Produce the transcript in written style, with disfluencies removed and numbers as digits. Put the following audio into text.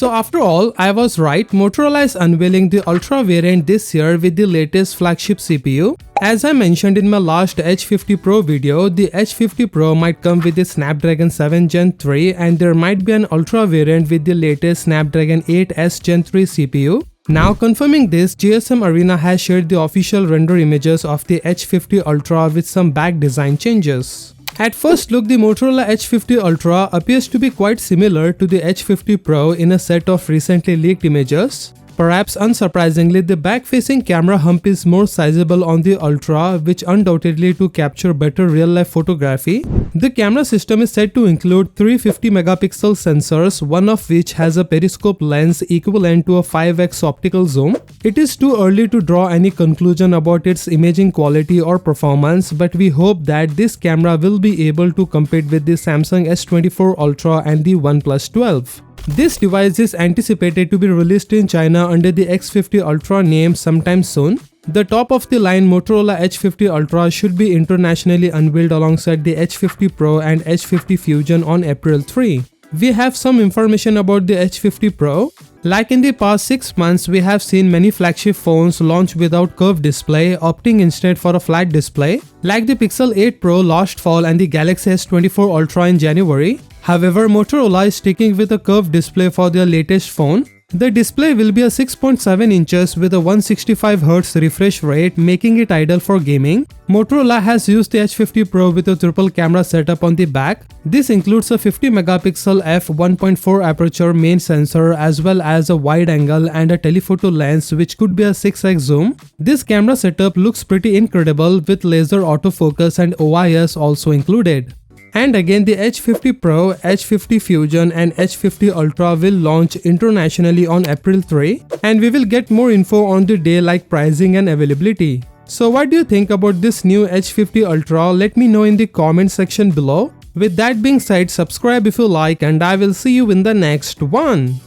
So after all, I was right, Motorola is unveiling the Ultra variant this year with the latest flagship CPU. As I mentioned in my last H50 Pro video, the H50 Pro might come with the Snapdragon 7 Gen 3 and there might be an Ultra variant with the latest Snapdragon 8S Gen 3 CPU. Now confirming this, GSM Arena has shared the official render images of the H50 Ultra with some back design changes. At first look, the Motorola H50 Ultra appears to be quite similar to the H50 Pro in a set of recently leaked images. Perhaps unsurprisingly, the back-facing camera hump is more sizable on the Ultra, which undoubtedly to capture better real-life photography. The camera system is said to include 350 megapixel sensors, one of which has a periscope lens equivalent to a 5x optical zoom. It is too early to draw any conclusion about its imaging quality or performance, but we hope that this camera will be able to compete with the Samsung S24 Ultra and the OnePlus 12. This device is anticipated to be released in China under the X50 Ultra name sometime soon. The top-of-the-line Motorola H50 Ultra should be internationally unveiled alongside the H50 Pro and H50 Fusion on April 3. We have some information about the H50 Pro. Like in the past 6 months, we have seen many flagship phones launch without curved display, opting instead for a flat display, like the Pixel 8 Pro last fall and the Galaxy S24 Ultra in January. However, Motorola is sticking with a curved display for their latest phone. The display will be a 6.7 inches with a 165Hz refresh rate, making it ideal for gaming. Motorola has used the H50 Pro with a triple camera setup on the back. This includes a 50 megapixel f1.4 aperture main sensor as well as a wide angle and a telephoto lens which could be a 6x zoom. This camera setup looks pretty incredible with laser autofocus and OIS also included. And again, the H50 Pro, H50 Fusion and H50 Ultra will launch internationally on April 3 and we will get more info on the day like pricing and availability. So what do you think about this new H50 Ultra? Let me know in the comment section below. With that being said, subscribe if you like and I will see you in the next one.